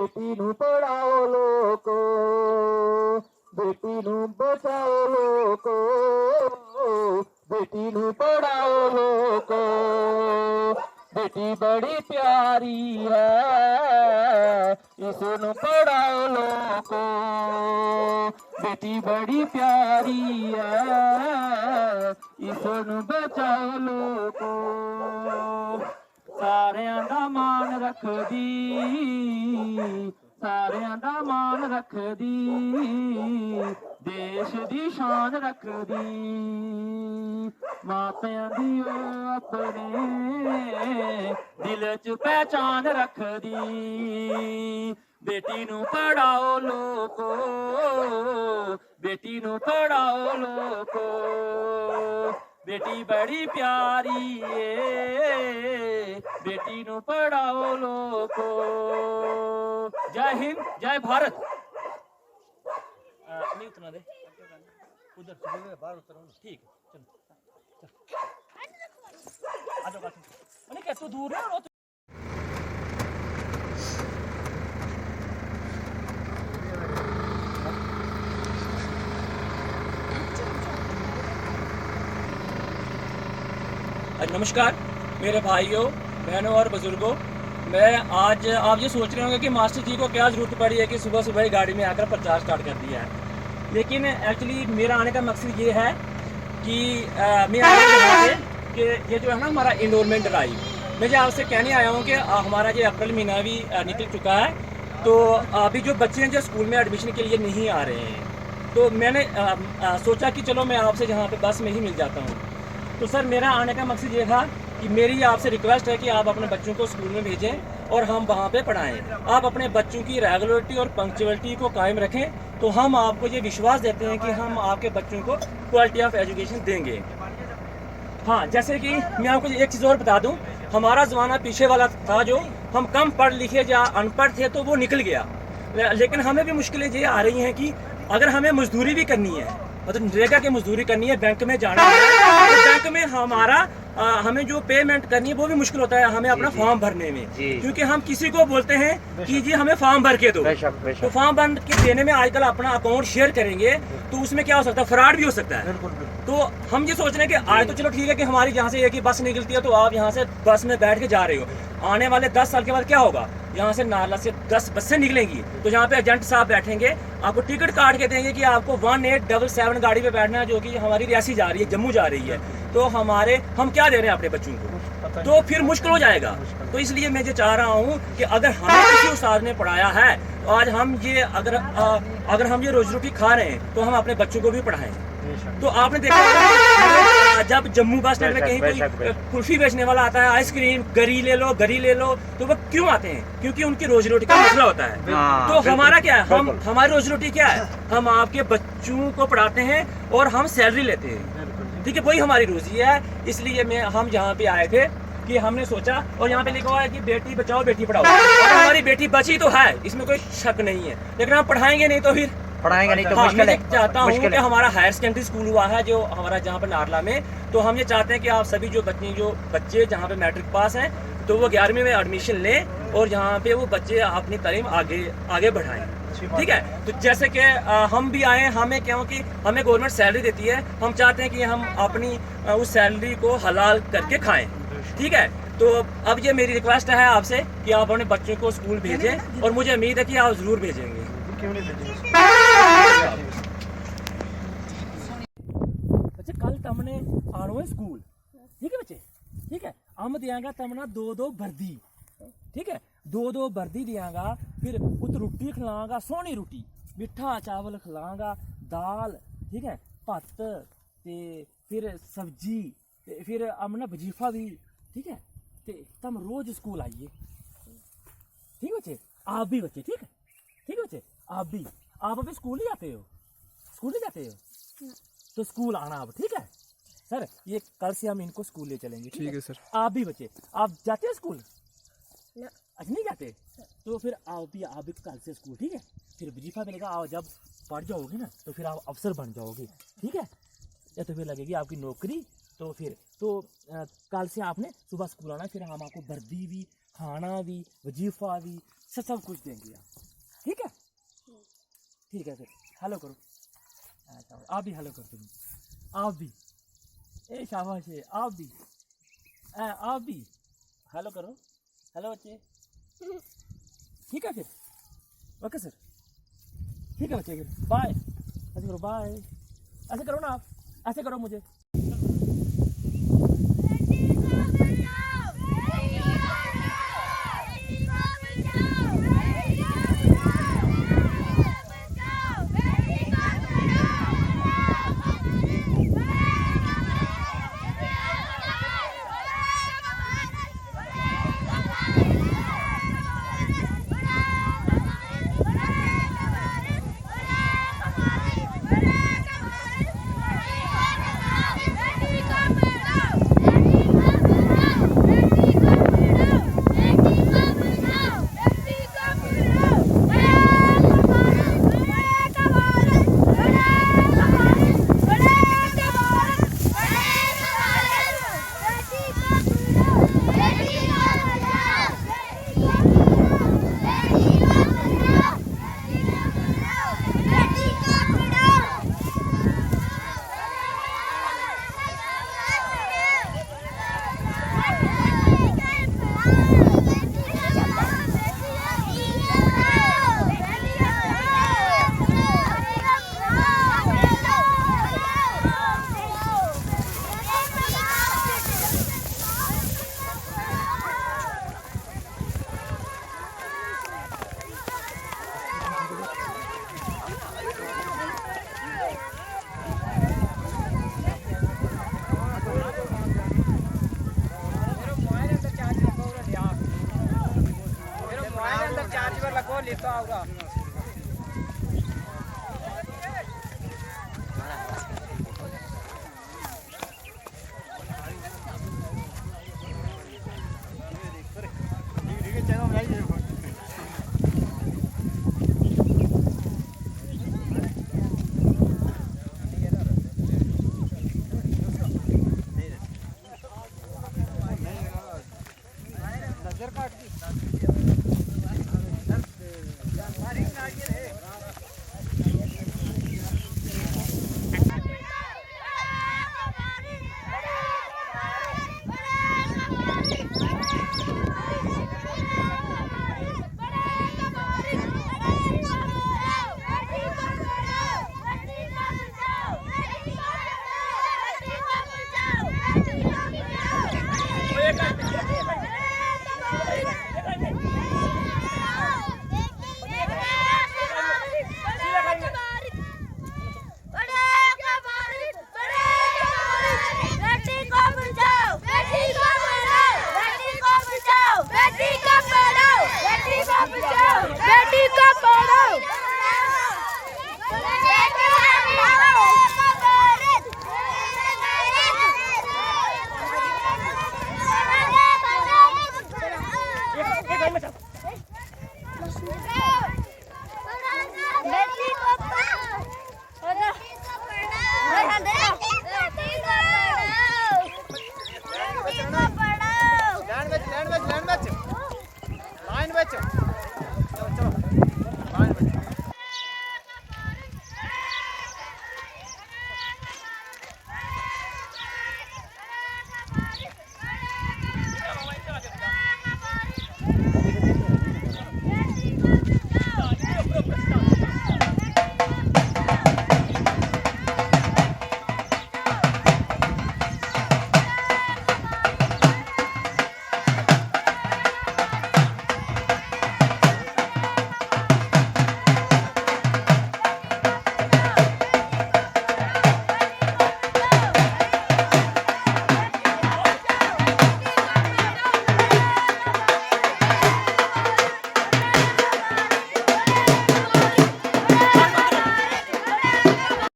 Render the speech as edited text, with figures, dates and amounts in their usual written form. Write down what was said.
बेटी नू पढ़ाओ लोको, बेटी नू बचाओ लोको, बेटी नू पढ़ाओ लोको। बेटी बड़ी प्यारी है, इसनू पढ़ाओ लोको, बेटी बड़ी प्यारी है, इसनू बचाओ लोको। सारियां दा मान रखदी, सारियां दा मान रखदी, देश दी शान रखदी, मापियां दी ओ अपने दिल च पहचान रखदी। बेटी नू पढ़ाओ लोको, बेटी नू पढ़ाओ लोको, बेटी बड़ी प्यारी है, बेटी नू पढ़ाओ लोको। जय हिंद, जय भारत। नहीं उतना दे, उधर बाहर उतर, ठीक है, चलो आ जाओ। अरे क्या तू दूर है? नमस्कार मेरे भाइयों, बहनों और बुजुर्गों। मैं आज आप ये सोच रहे होंगे कि मास्टर जी को क्या ज़रूरत पड़ी है कि सुबह सुबह ही गाड़ी में आकर प्रचार स्टार्ट कर दिया है। लेकिन एक्चुअली मेरा आने का मकसद ये है कि मैं आया यहाँ पे कि ये जो है ना हमारा इनरोलमेंट ड्राइव, मैं जो आपसे कहने आया हूँ कि हमारा जो अप्रैल महीना भी निकल चुका है। तो अभी जो बच्चे हैं जो स्कूल में एडमिशन के लिए नहीं आ रहे हैं, तो मैंने सोचा कि चलो मैं आपसे यहाँ पे बस में ही मिल जाता हूँ। तो सर मेरा आने का मकसद ये था कि मेरी आपसे रिक्वेस्ट है कि आप अपने बच्चों को स्कूल में भेजें और हम वहाँ पे पढ़ाएं। आप अपने बच्चों की रेगुलरिटी और पंक्चुअलिटी को कायम रखें, तो हम आपको ये विश्वास देते हैं कि हम आपके बच्चों को क्वालिटी ऑफ एजुकेशन देंगे। हाँ, जैसे कि मैं आपको एक चीज़ और बता दूँ, हमारा ज़माना पीछे वाला था, जो हम कम पढ़ लिखे या अनपढ़ थे तो वो निकल गया। लेकिन हमें भी मुश्किलें ये आ रही हैं कि अगर हमें मजदूरी भी करनी है, मतलब नरेगा की मजदूरी करनी है, बैंक में जाना है, तो बैंक में हमारा हमें जो पेमेंट करनी है वो भी मुश्किल होता है हमें अपना फॉर्म भरने में, क्योंकि हम किसी को बोलते हैं कि जी हमें फॉर्म भर के दो। तो फॉर्म भर के देने में आजकल अपना अकाउंट शेयर करेंगे तो उसमें क्या हो सकता है, फ्रॉड भी हो सकता है। तो हम ये सोच रहे हैं कि आज तो चलो ठीक है कि हमारी यहाँ से एक ही बस निकलती है, तो आप यहाँ से बस में बैठ के जा रहे हो। आने वाले 10 साल के बाद क्या होगा, यहाँ से नाला से 10 बसें निकलेंगी, तो यहाँ पे एजेंट साहब बैठेंगे, आपको टिकट काट के देंगे कि आपको 1877 गाड़ी पे बैठना है, जो कि हमारी रियासी जा रही है, जम्मू जा रही है। तो हम क्या दे रहे हैं अपने बच्चों को, तो फिर मुश्किल हो जाएगा। तो इसलिए मैं ये चाह रहा हूँ कि अगर हमें किसी उस्ताद ने पढ़ाया है, तो आज हम ये अगर हम ये रोजी रोटी खा रहे हैं तो हम अपने बच्चों को भी पढ़ाएं। तो आपने देखा जब जम्मू बस स्टैंड में कहीं कोई कुल्फी बेचने वाला आता है, आइसक्रीम गरी ले लो, तो वो क्यों आते हैं? क्योंकि उनकी रोजी रोटी का मसला होता है। तो हमारा क्या है, हमारी रोजी रोटी क्या है, हम आपके बच्चों को पढ़ाते हैं और हम सैलरी लेते हैं, ठीक है, वही हमारी रोजी है। इसलिए हम यहाँ पे आए थे कि हमने सोचा, और यहाँ पे लिखा हुआ है कि बेटी बचाओ बेटी पढ़ाओ। और हमारी बेटी बची तो है, इसमें कोई शक नहीं है, लेकिन हम पढ़ाएंगे नहीं तो फिर पढ़ाएंगे नहीं तो हाँ, मुश्किल है। चाहता हूँ कि हमारा हायर सेकेंडरी स्कूल हुआ है जो हमारा जहाँ पर नारला में, तो हम ये चाहते हैं कि आप सभी जो बच्चे जहाँ पे मैट्रिक पास हैं, तो वो 11वीं में एडमिशन लें और यहाँ पे वो बच्चे अपनी तालीम आगे बढ़ाएं, ठीक है। तो जैसे कि हम भी आए, हमें क्योंकि हमें गवर्नमेंट सैलरी देती है, हम चाहते हैं कि हम अपनी उस सैलरी को हलाल करके खाएं, ठीक है। तो अब ये मेरी रिक्वेस्ट है आपसे कि आप अपने बच्चों को स्कूल भेजें, और मुझे उम्मीद है कि आप ज़रूर भेजेंगे। बच्चे कल तमने आनो है स्कूल, ठीक है बच्चे, ठीक है। हम दियांगा तमना 2-2 वर्दी, ठीक है, 2-2 वर्दी दियांगा, फिर उत रोटी खिलाऊंगा, सोहनी रोटी, मिठा चावल खिलाऊंगा, दाल, ठीक है, भत्त ते फिर सब्जी ते फिर अमना वजीफा भी, ठीक है। ते तम रोज स्कूल आइए, ठीक है बच्चे, आप भी बच्चे, ठीक है, ठीक है बच्चे, आप अभी स्कूल ही जाते हो, स्कूल नहीं जाते हो, तो स्कूल आना अब, ठीक है सर। ये कल से हम इनको स्कूल ले चलेंगे, ठीक है सर। आप भी बच्चे, आप जाते हैं स्कूल? अच्छा नहीं जाते, तो फिर आप भी कल से स्कूल, ठीक है। फिर वजीफा मिलेगा, आप जब पढ़ जाओगे ना तो फिर आप अफसर बन जाओगे, ठीक है, या तो फिर लगेगी आपकी नौकरी। तो फिर कल से आपने सुबह स्कूल आना, फिर हम आपको वर्दी भी खाना भी, वजीफा भी, सब कुछ देंगे आप। ठीक है, ठीक है, फिर हेलो करो। आप भी हेलो कर दो, आप भी, ए शाबाश है, आप भी, आप भी हेलो करो। हेलो बच्चे, ठीक है फिर, ओके सर, ठीक है बच्चे, फिर बाय, ऐसे करो, बाय, ऐसे करो ना आप, ऐसे करो मुझे। चार्ज पर लगो लेता होगा।